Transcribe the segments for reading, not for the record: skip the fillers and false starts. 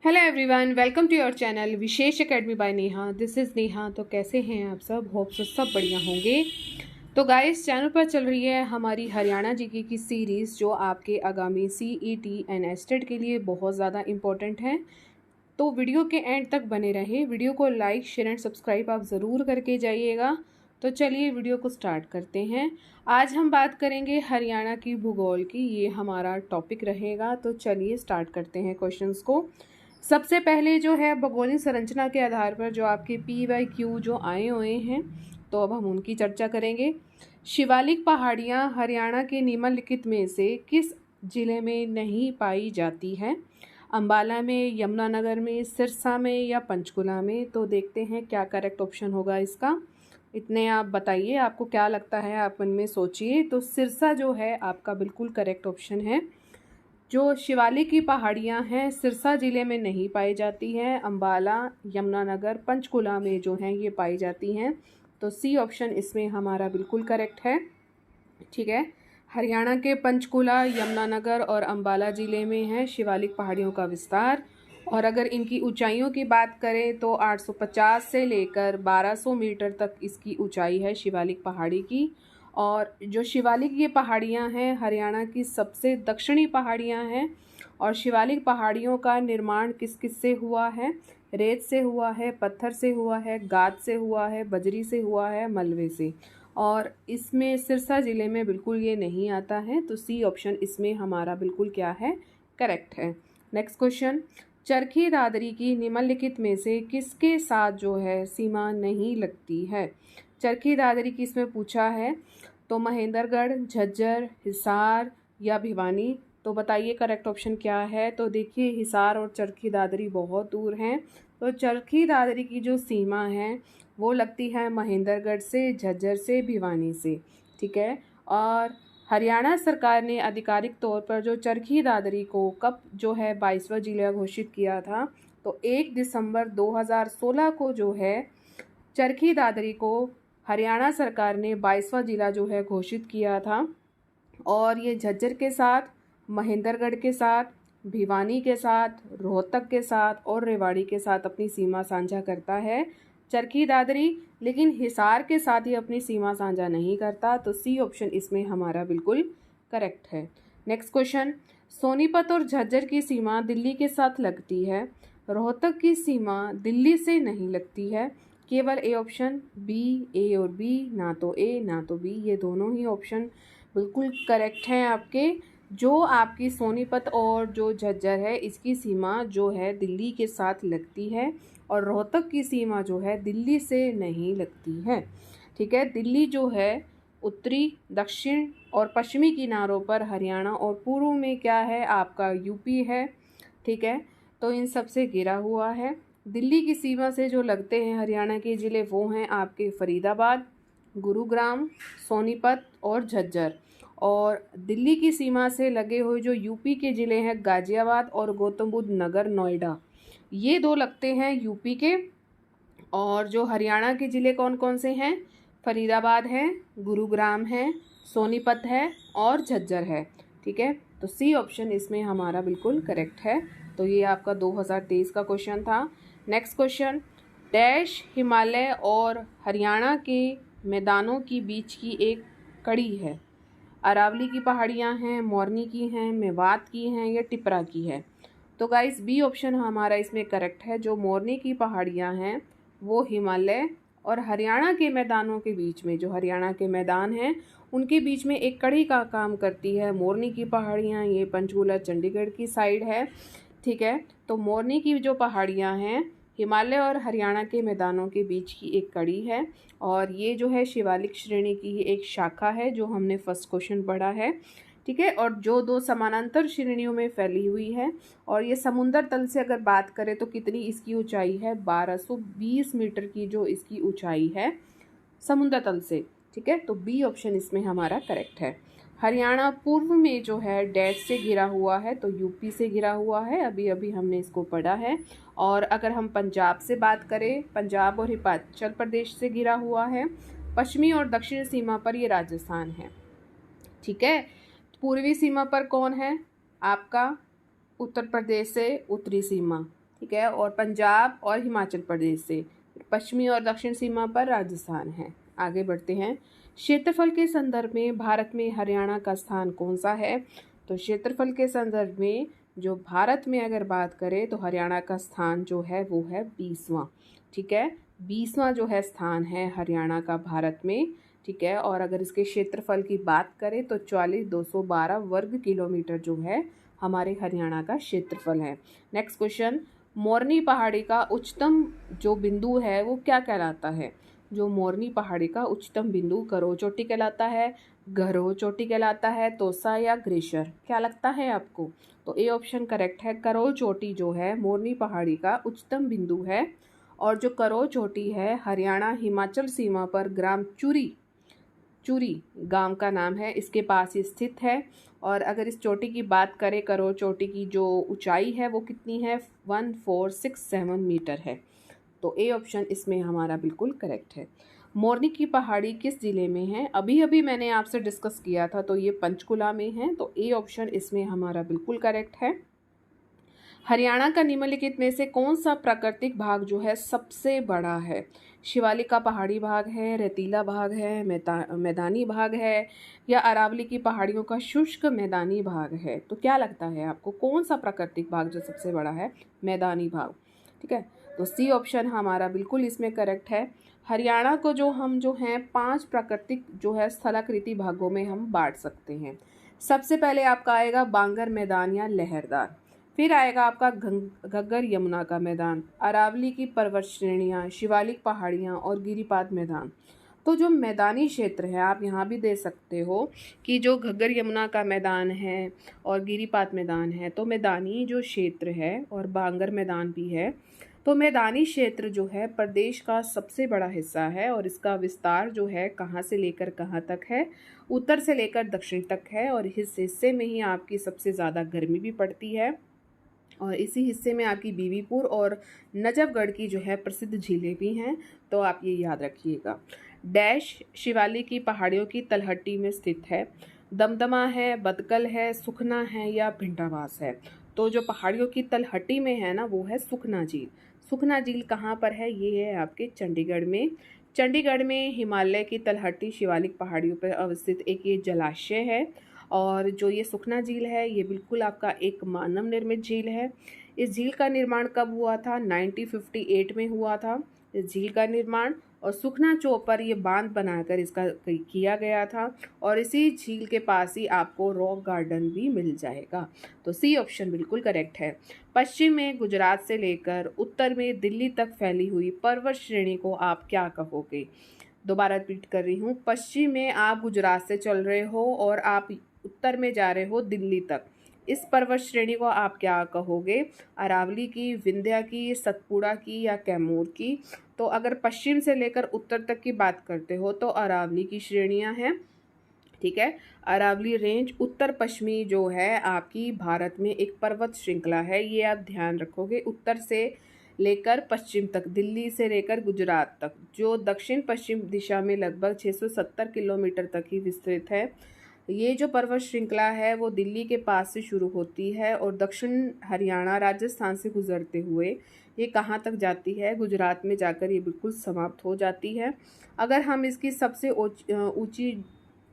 Hello everyone, welcome to your channel Vishesh academy by Neha. This is Neha. तो कैसे हैं आप सब? होप सब बढ़िया होंगे। तो गाइस, चैनल पर चल रही है हमारी हरियाणा जीके की सीरीज़, जो आपके आगामी सीईटी एंड एस्टेट के लिए बहुत ज़्यादा इम्पोर्टेंट है। तो वीडियो के एंड तक बने रहें। वीडियो को लाइक, शेयर एंड सब्सक्राइब आप ज़रूर करके जाइएगा। तो चलिए वीडियो को स्टार्ट करते हैं। आज हम बात करेंगे हरियाणा की भूगोल की, ये हमारा टॉपिक रहेगा। तो चलिए स्टार्ट करते हैं क्वेश्चंस को। सबसे पहले जो है भौगोलिक संरचना के आधार पर जो आपके PYQ जो आए हुए हैं, तो अब हम उनकी चर्चा करेंगे। शिवालिक पहाड़ियाँ हरियाणा के निम्नलिखित में से किस जिले में नहीं पाई जाती है? अंबाला में, यमुनानगर में, सिरसा में या पंचकुला में? तो देखते हैं क्या करेक्ट ऑप्शन होगा इसका। इतने आप बताइए, आपको क्या लगता है, आप मन में सोचिए। तो सिरसा जो है आपका बिल्कुल करेक्ट ऑप्शन है। जो शिवालिक की पहाड़ियाँ हैं सिरसा ज़िले में नहीं पाई जाती हैं, अंबाला, यमुनानगर, पंचकुला में जो हैं ये पाई जाती हैं। तो सी ऑप्शन इसमें हमारा बिल्कुल करेक्ट है। ठीक है, हरियाणा के पंचकुला, यमुनानगर और अंबाला ज़िले में है शिवालिक पहाड़ियों का विस्तार। और अगर इनकी ऊंचाइयों की बात करें तो 850 से लेकर 1200 मीटर तक इसकी ऊंचाई है शिवालिक पहाड़ी की। और जो शिवालिक ये पहाड़ियाँ हैं हरियाणा की सबसे दक्षिणी पहाड़ियाँ हैं। और शिवालिक पहाड़ियों का निर्माण किस किस से हुआ है? रेत से हुआ है, पत्थर से हुआ है, गाद से हुआ है, बजरी से हुआ है, मलबे से। और इसमें सिरसा ज़िले में बिल्कुल ये नहीं आता है। तो सी ऑप्शन इसमें हमारा बिल्कुल क्या है? करेक्ट है। नेक्स्ट क्वेश्चन, चरखी दादरी की निम्नलिखित में से किसके साथ जो है सीमा नहीं लगती है? चरखी दादरी की इसमें पूछा है। तो महेंद्रगढ़, झज्जर, हिसार या भिवानी? तो बताइए करेक्ट ऑप्शन क्या है। तो देखिए, हिसार और चरखी दादरी बहुत दूर हैं। तो चरखी दादरी की जो सीमा है वो लगती है महेंद्रगढ़ से, झज्जर से, भिवानी से। ठीक है। और हरियाणा सरकार ने आधिकारिक तौर पर जो चरखी दादरी को कब जो है 22वां जिला घोषित किया था? तो 1 दिसंबर 2016 को जो है चरखी दादरी को हरियाणा सरकार ने 22वां जिला जो है घोषित किया था। और ये झज्जर के साथ, महेंद्रगढ़ के साथ, भिवानी के साथ, रोहतक के साथ और रेवाड़ी के साथ अपनी सीमा साझा करता है चरखी दादरी। लेकिन हिसार के साथ ही अपनी सीमा साझा नहीं करता। तो सी ऑप्शन इसमें हमारा बिल्कुल करेक्ट है। नेक्स्ट क्वेश्चन, सोनीपत और झज्जर की सीमा दिल्ली के साथ लगती है, रोहतक की सीमा दिल्ली से नहीं लगती है। केवल ए ऑप्शन, बी, ए और बी, ना तो ए ना तो बी, ये दोनों ही ऑप्शन बिल्कुल करेक्ट हैं आपके। जो आपकी सोनीपत और जो झज्जर है इसकी सीमा जो है दिल्ली के साथ लगती है, और रोहतक की सीमा जो है दिल्ली से नहीं लगती है। ठीक है, दिल्ली जो है उत्तरी, दक्षिण और पश्चिमी किनारों पर हरियाणा, और पूर्व में क्या है आपका यूपी है। ठीक है, तो इन सब से घिरा हुआ है। दिल्ली की सीमा से जो लगते हैं हरियाणा के ज़िले वो हैं आपके फरीदाबाद, गुरुग्राम, सोनीपत और झज्जर। और दिल्ली की सीमा से लगे हुए जो यूपी के ज़िले हैं गाज़ियाबाद और गौतम बुद्ध नगर, नोएडा, ये दो लगते हैं यूपी के। और जो हरियाणा के ज़िले कौन कौन से हैं? फरीदाबाद है, गुरुग्राम है, सोनीपत है और झज्जर है। ठीक है, तो सी ऑप्शन इसमें हमारा बिल्कुल करेक्ट है। तो ये आपका 2023 का क्वेश्चन था। नेक्स्ट क्वेश्चन, डैश हिमालय और हरियाणा के मैदानों की बीच की एक कड़ी है। अरावली की पहाड़ियाँ हैं, मोरनी की हैं, मेवात की हैं या टिपरा की है? तो गाइस, बी ऑप्शन हमारा इसमें करेक्ट है। जो मोरनी की पहाड़ियाँ हैं वो हिमालय और हरियाणा के मैदानों के बीच में, जो हरियाणा के मैदान हैं उनके बीच में एक कड़ी का काम करती है। मोरनी की पहाड़ियाँ ये पंचकुला, चंडीगढ़ की साइड है। ठीक है, तो मोरनी की जो पहाड़ियाँ हैं हिमालय और हरियाणा के मैदानों के बीच की एक कड़ी है। और ये जो है शिवालिक श्रेणी की एक शाखा है, जो हमने फर्स्ट क्वेश्चन पढ़ा है। ठीक है, और जो दो समानांतर श्रेणियों में फैली हुई है। और ये समुद्र तल से अगर बात करें तो कितनी इसकी ऊंचाई है? 1220 मीटर की जो इसकी ऊंचाई है समुद्र तल से। ठीक है, तो बी ऑप्शन इसमें हमारा करेक्ट है। हरियाणा पूर्व में जो है डैश से घिरा हुआ है, तो यूपी से घिरा हुआ है, अभी अभी हमने इसको पढ़ा है। और अगर हम पंजाब से बात करें, पंजाब और हिमाचल प्रदेश से घिरा हुआ है। पश्चिमी और दक्षिणी सीमा पर ये राजस्थान है। ठीक है, पूर्वी सीमा पर कौन है? आपका उत्तर प्रदेश से उत्तरी सीमा। ठीक है, और पंजाब और हिमाचल प्रदेश से। पश्चिमी और दक्षिण सीमा पर राजस्थान है। आगे बढ़ते हैं। क्षेत्रफल के संदर्भ में भारत में हरियाणा का स्थान कौन सा है? तो क्षेत्रफल के संदर्भ में जो भारत में अगर बात करें तो हरियाणा का स्थान जो है वो है 20वां। ठीक है, 20वां जो है स्थान है हरियाणा का भारत में। ठीक है, और अगर इसके क्षेत्रफल की बात करें तो 44,212 वर्ग किलोमीटर जो है हमारे हरियाणा का क्षेत्रफल है। नेक्स्ट क्वेश्चन, मोरनी पहाड़ी का उच्चतम जो बिंदु है वो क्या कहलाता है? जो मोरनी पहाड़ी का उच्चतम बिंदु करोड़ चोटी कहलाता है, गहरो चोटी कहलाता है, तोसा या ग्लेशियर? क्या लगता है आपको? तो ए ऑप्शन करेक्ट है। करोड़ चोटी जो है मोरनी पहाड़ी का उच्चतम बिंदु है, और जो करोड़ चोटी है हरियाणा हिमाचल सीमा पर ग्राम चूरी गांव का नाम है, इसके पास ही स्थित है। और अगर इस चोटी की बात करें, करोड़ चोटी की जो ऊंचाई है वो कितनी है? 1467 मीटर है। तो ए ऑप्शन इसमें हमारा बिल्कुल करेक्ट है। मोरनी की पहाड़ी किस जिले में है? अभी अभी मैंने आपसे डिस्कस किया था, तो ये पंचकुला में है। तो ए ऑप्शन इसमें हमारा बिल्कुल करेक्ट है। हरियाणा का निम्नलिखित में से कौन सा प्राकृतिक भाग जो है सबसे बड़ा है? शिवालिक का पहाड़ी भाग है, रेतीला भाग है, मैदानी भाग है, या अरावली की पहाड़ियों का शुष्क मैदानी भाग है? तो क्या लगता है आपको, कौन सा प्राकृतिक भाग जो सबसे बड़ा है? मैदानी भाग। ठीक है, तो सी ऑप्शन हमारा बिल्कुल इसमें करेक्ट है। हरियाणा को जो हैं 5 प्राकृतिक जो है स्थलाकृति भागों में हम बांट सकते हैं। सबसे पहले आपका आएगा बांगर मैदान या लहरदार, फिर आएगा आपका घग्गर यमुना का मैदान, अरावली की पर्वत श्रेणियाँ, शिवालिक पहाड़ियाँ और गिरिपाद मैदान। तो जो मैदानी क्षेत्र है, आप यहाँ भी दे सकते हो कि जो घग्गर यमुना का मैदान है और गिरिपाद मैदान है, तो मैदानी जो क्षेत्र है, और बांगर मैदान भी है। तो मैदानी क्षेत्र जो है प्रदेश का सबसे बड़ा हिस्सा है, और इसका विस्तार जो है कहाँ से लेकर कहाँ तक है? उत्तर से लेकर दक्षिण तक है, और इस हिस्से में ही आपकी सबसे ज़्यादा गर्मी भी पड़ती है, और इसी हिस्से में आपकी बीबीपुर और नजफगढ़ की जो है प्रसिद्ध झीलें भी हैं। तो आप ये याद रखिएगा। डैश शिवालिक की पहाड़ियों की तलहटी में स्थित है। दमदमा है, बदकल है, सुखना है, या भिंडावास है? तो जो पहाड़ियों की तलहटी में है ना, वो है सुखना झील। सुखना झील कहाँ पर है? ये है आपके चंडीगढ़ में। चंडीगढ़ में हिमालय की तलहटी शिवालिक पहाड़ियों पर अवस्थित एक ये जलाशय है। और जो ये सुखना झील है ये बिल्कुल आपका एक मानव निर्मित झील है। इस झील का निर्माण कब हुआ था? 1958 में हुआ था इस झील का निर्माण, और सुखना चौक पर ये बांध बनाकर इसका किया गया था। और इसी झील के पास ही आपको रॉक गार्डन भी मिल जाएगा। तो सी ऑप्शन बिल्कुल करेक्ट है। पश्चिम में गुजरात से लेकर उत्तर में दिल्ली तक फैली हुई पर्वत श्रेणी को आप क्या कहोगे? दोबारा रिपीट कर रही हूँ। पश्चिम में आप गुजरात से चल रहे हो और आप उत्तर में जा रहे हो दिल्ली तक। इस पर्वत श्रेणी को आप क्या कहोगे? अरावली की, विंध्या की, सतपुड़ा की, या कैमूर की? तो अगर पश्चिम से लेकर उत्तर तक की बात करते हो तो अरावली की श्रेणियां हैं। ठीक है, अरावली रेंज उत्तर पश्चिमी जो है आपकी भारत में एक पर्वत श्रृंखला है। ये आप ध्यान रखोगे। उत्तर से लेकर पश्चिम तक, दिल्ली से लेकर गुजरात तक, जो दक्षिण पश्चिम दिशा में लगभग 670 किलोमीटर तक ही विस्तृत है। ये जो पर्वत श्रृंखला है वो दिल्ली के पास से शुरू होती है और दक्षिण हरियाणा राजस्थान से गुजरते हुए ये कहाँ तक जाती है? गुजरात में जाकर ये बिल्कुल समाप्त हो जाती है। अगर हम इसकी सबसे ऊंची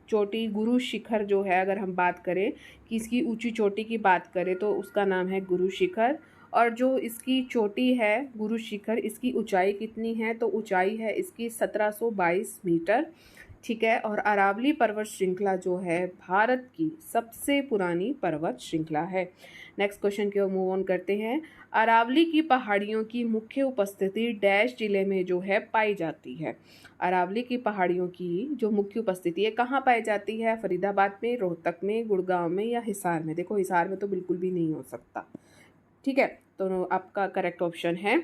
चोटी गुरु शिखर जो है, अगर हम बात करें कि इसकी ऊंची चोटी की बात करें तो उसका नाम है गुरु शिखर। और जो इसकी चोटी है गुरु शिखर, इसकी ऊंचाई कितनी है? तो ऊंचाई है इसकी 1722 मीटर। ठीक है, और अरावली पर्वत श्रृंखला जो है भारत की सबसे पुरानी पर्वत श्रृंखला है। नेक्स्ट क्वेश्चन की ओर मूव ऑन करते हैं। अरावली की पहाड़ियों की मुख्य उपस्थिति डैश जिले में जो है पाई जाती है? अरावली की पहाड़ियों की जो मुख्य उपस्थिति है कहाँ पाई जाती है? फरीदाबाद में, रोहतक में, गुड़गांव में, या हिसार में? देखो हिसार में तो बिल्कुल भी नहीं हो सकता। ठीक है, तो आपका करेक्ट ऑप्शन है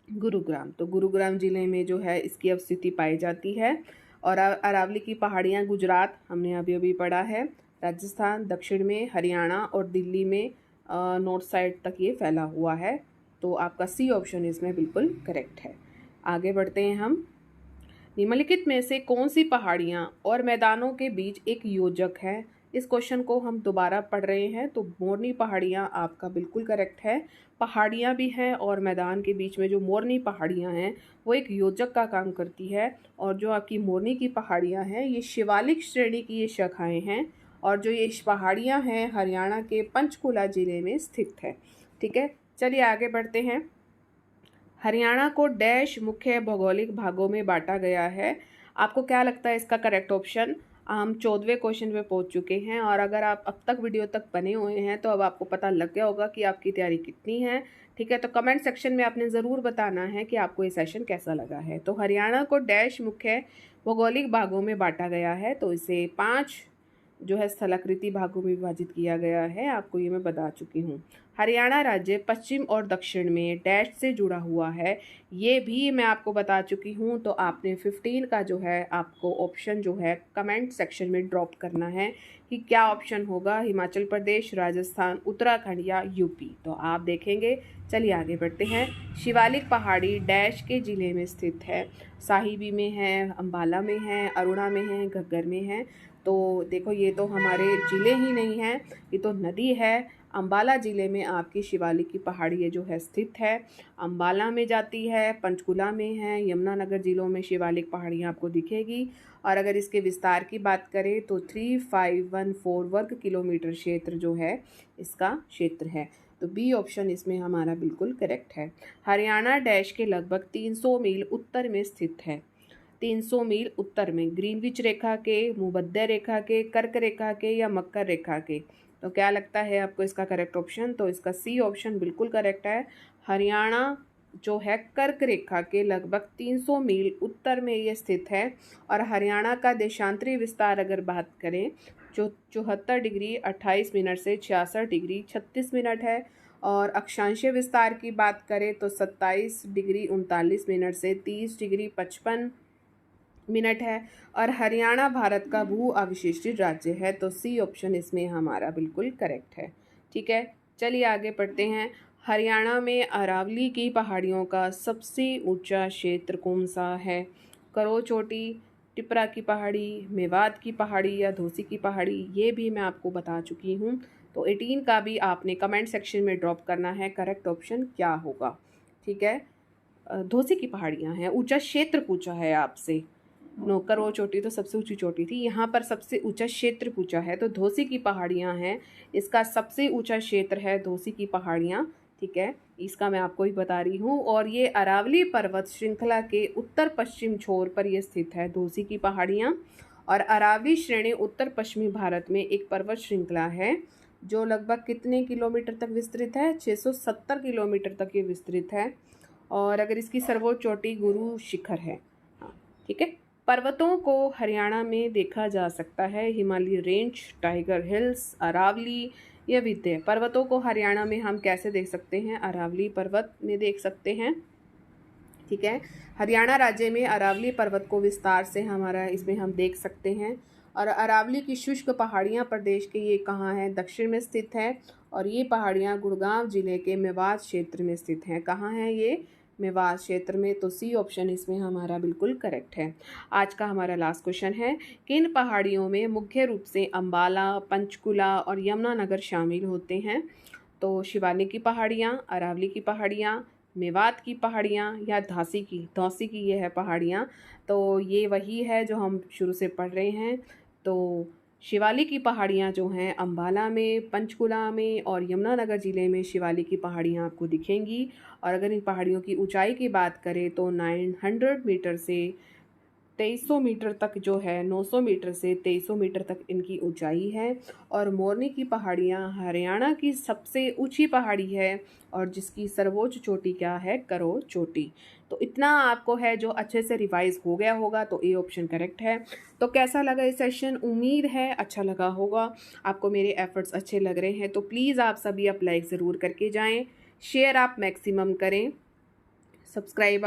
गुरुग्राम। तो गुरुग्राम जिले में जो है इसकी अवस्थिति पाई जाती है। और अरावली की पहाड़ियाँ गुजरात हमने अभी अभी पढ़ा है, राजस्थान, दक्षिण में हरियाणा और दिल्ली में नॉर्थ साइड तक ये फैला हुआ है। तो आपका सी ऑप्शन इसमें बिल्कुल करेक्ट है। आगे बढ़ते हैं हम। निम्नलिखित में से कौन सी पहाड़ियाँ और मैदानों के बीच एक योजक है? इस क्वेश्चन को हम दोबारा पढ़ रहे हैं। तो मोरनी पहाड़ियाँ आपका बिल्कुल करेक्ट है। पहाड़ियाँ भी हैं और मैदान के बीच में जो मोरनी पहाड़ियाँ हैं वो एक योजक का काम करती है। और जो आपकी मोरनी की पहाड़ियाँ हैं ये शिवालिक श्रेणी की ये शाखाएँ हैं और जो ये पहाड़ियाँ हैं हरियाणा के पंचकुला जिले में स्थित है। ठीक है, चलिए आगे बढ़ते हैं। हरियाणा को डैश मुख्य भौगोलिक भागों में बांटा गया है। आपको क्या लगता है इसका करेक्ट ऑप्शन? हम 14वें क्वेश्चन पे पहुंच चुके हैं और अगर आप अब तक वीडियो तक बने हुए हैं तो अब आपको पता लग गया होगा कि आपकी तैयारी कितनी है। ठीक है, तो कमेंट सेक्शन में आपने ज़रूर बताना है कि आपको ये सेशन कैसा लगा है। तो हरियाणा को डैश मुख्य भौगोलिक भागों में बांटा गया है, तो इसे 5 जो है स्थलाकृति भागों में विभाजित किया गया है। आपको ये मैं बता चुकी हूँ। हरियाणा राज्य पश्चिम और दक्षिण में डैश से जुड़ा हुआ है, ये भी मैं आपको बता चुकी हूँ। तो आपने 15 का जो है आपको ऑप्शन जो है कमेंट सेक्शन में ड्रॉप करना है कि क्या ऑप्शन होगा, हिमाचल प्रदेश, राजस्थान, उत्तराखंड या यूपी। तो आप देखेंगे। चलिए आगे बढ़ते हैं। शिवालिक पहाड़ी डैश के ज़िले में स्थित है। साहिबी में है, अम्बाला में है, अरुणा में है, घग्गर में है। तो देखो ये तो हमारे ज़िले ही नहीं हैं, ये तो नदी है। अम्बाला ज़िले में आपकी शिवालिक की पहाड़ी ये जो है स्थित है, अम्बाला में जाती है, पंचकुला में है, यमुनानगर ज़िलों में शिवालिक पहाड़ियाँ आपको दिखेगी। और अगर इसके विस्तार की बात करें तो 3514 वर्ग किलोमीटर क्षेत्र जो है इसका क्षेत्र है। तो बी ऑप्शन इसमें हमारा बिल्कुल करेक्ट है। हरियाणा डैश के लगभग 300 मील उत्तर में स्थित है। 300 मील उत्तर में ग्रीनविच रेखा के, भूमध्य रेखा के, कर्क रेखा के या मकर रेखा के। तो क्या लगता है आपको इसका करेक्ट ऑप्शन? तो इसका सी ऑप्शन बिल्कुल करेक्ट है। हरियाणा जो है कर्क रेखा के लगभग 300 मील उत्तर में ये स्थित है। और हरियाणा का देशांतरी विस्तार अगर बात करें जो 74 डिग्री 28 मिनट से 66 डिग्री 36 मिनट है। और अक्षांशीय विस्तार की बात करें तो 27 डिग्री 39 मिनट से 30 डिग्री 55 मिनट है। और हरियाणा भारत का भू अविशिष्टित राज्य है। तो सी ऑप्शन इसमें हमारा बिल्कुल करेक्ट है। ठीक है, चलिए आगे बढ़ते हैं। हरियाणा में अरावली की पहाड़ियों का सबसे ऊंचा क्षेत्र कौन सा है? करो चोटी, टिपरा की पहाड़ी, मेवात की पहाड़ी या धोसी की पहाड़ी, ये भी मैं आपको बता चुकी हूँ। तो 18 का भी आपने कमेंट सेक्शन में ड्रॉप करना है करेक्ट ऑप्शन क्या होगा। ठीक है, धोसी की पहाड़ियाँ हैं। ऊंचा क्षेत्र पूछा है आपसे। करो चोटी तो सबसे ऊंची चोटी थी, यहाँ पर सबसे ऊंचा क्षेत्र पूछा है। तो धोसी की पहाड़ियाँ हैं, इसका सबसे ऊंचा क्षेत्र है धोसी की पहाड़ियाँ। ठीक है, इसका मैं आपको ही बता रही हूँ। और ये अरावली पर्वत श्रृंखला के उत्तर पश्चिम छोर पर यह स्थित है धोसी की पहाड़ियाँ। और अरावली श्रेणी उत्तर पश्चिमी भारत में एक पर्वत श्रृंखला है जो लगभग कितने किलोमीटर तक विस्तृत है? 670 किलोमीटर तक ये विस्तृत है। और अगर इसकी सर्वोच्च चोटी गुरु शिखर है। हाँ, ठीक है। पर्वतों को हरियाणा में देखा जा सकता है Himalaya range, tiger hills, Aravalli या विंध्य। पर्वतों को हरियाणा में हम कैसे देख सकते हैं? अरावली पर्वत में देख सकते हैं। ठीक है, हरियाणा राज्य में अरावली पर्वत को विस्तार से हमारा इसमें हम देख सकते हैं। और अरावली की शुष्क पहाड़ियाँ प्रदेश के ये कहाँ है? दक्षिण में स्थित है। और ये पहाड़ियाँ गुड़गांव जिले के मेवात क्षेत्र में स्थित हैं। कहाँ है ये? मेवात क्षेत्र में। तो सी ऑप्शन इसमें हमारा बिल्कुल करेक्ट है। आज का हमारा लास्ट क्वेश्चन है, किन पहाड़ियों में मुख्य रूप से अम्बाला, पंचकुला और यमुनानगर शामिल होते हैं? तो शिवालिक की पहाड़ियाँ, अरावली की पहाड़ियाँ, मेवात की पहाड़ियाँ या धौसी की ये है पहाड़ियाँ। तो ये वही है जो हम शुरू से पढ़ रहे हैं। तो शिवालिक की पहाड़ियाँ जो हैं अम्बाला में, पंचकुला में और यमुनानगर ज़िले में शिवालिक की पहाड़ियाँ आपको दिखेंगी। और अगर इन पहाड़ियों की ऊंचाई की बात करें तो 900 मीटर से 2300 मीटर तक जो है, 900 मीटर से 2300 मीटर तक इनकी ऊंचाई है। और मोरनी की पहाड़ियाँ हरियाणा की सबसे ऊंची पहाड़ी है और जिसकी सर्वोच्च चोटी क्या है? करो चोटी। तो इतना आपको है जो अच्छे से रिवाइज हो गया होगा। तो ए ऑप्शन करेक्ट है। तो कैसा लगा ये सेशन? उम्मीद है अच्छा लगा होगा, आपको मेरे एफर्ट्स अच्छे लग रहे हैं। तो प्लीज़ आप सभी आप लाइक ज़रूर करके जाएँ, शेयर आप मैक्सिमम करें, सब्सक्राइब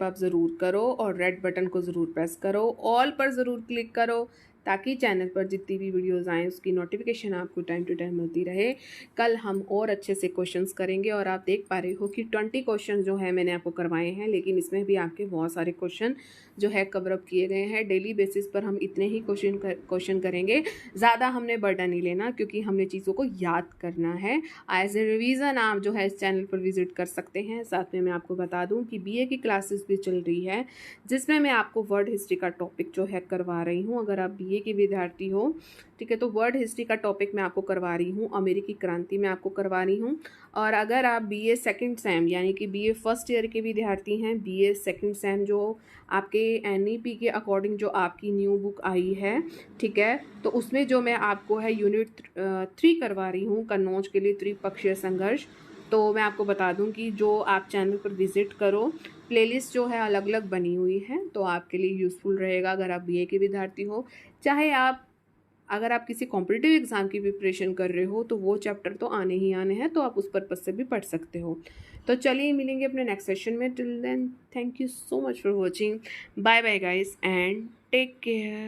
आप ज़रूर करो और रेड बटन को ज़रूर प्रेस करो, ऑल पर ज़रूर क्लिक करो ताकि चैनल पर जितनी भी वीडियोस आएँ उसकी नोटिफिकेशन आपको टाइम टू टाइम मिलती रहे। कल हम और अच्छे से क्वेश्चंस करेंगे और आप देख पा रहे हो कि 20 क्वेश्चन जो है मैंने आपको करवाए हैं, लेकिन इसमें भी आपके बहुत सारे क्वेश्चन जो है कवर अप किए गए हैं। डेली बेसिस पर हम इतने ही क्वेश्चन करेंगे, ज़्यादा हमने बर्डन नहीं लेना क्योंकि हमने चीज़ों को याद करना है। एज ए रिवीजन आप जो है इस चैनल पर विजिट कर सकते हैं। साथ में मैं आपको बता दूं कि बीए की क्लासेस भी चल रही है, जिसमें मैं आपको वर्ल्ड हिस्ट्री का टॉपिक जो है करवा रही हूं। अगर आप बीए के विद्यार्थी हो, ठीक है, तो वर्ल्ड हिस्ट्री का टॉपिक मैं आपको करवा रही हूँ, अमेरिकी क्रांति में आपको करवा रही हूँ। और अगर आप बीए सेकंड सेम यानी कि बीए फर्स्ट ईयर के विद्यार्थी हैं, बीए सेकंड सेम जो आपके एनईपी के अकॉर्डिंग जो आपकी न्यू बुक आई है, ठीक है, तो उसमें जो मैं आपको है यूनिट 3 करवा रही हूँ, कन्नौज के लिए त्रिपक्षीय संघर्ष। तो मैं आपको बता दूं कि जो आप चैनल पर विजिट करो, प्लेलिस्ट जो है अलग अलग बनी हुई है, तो आपके लिए यूज़फुल रहेगा अगर आप बीए के विद्यार्थी हो। चाहे अगर आप किसी कॉम्पिटिटिव एग्ज़ाम की प्रिपरेशन कर रहे हो तो वो चैप्टर तो आने ही आने हैं, तो आप उस पर्पज़ से भी पढ़ सकते हो। तो चलिए मिलेंगे अपने नेक्स्ट सेशन में। Till then thank you so much for watching. Bye bye guys and take care.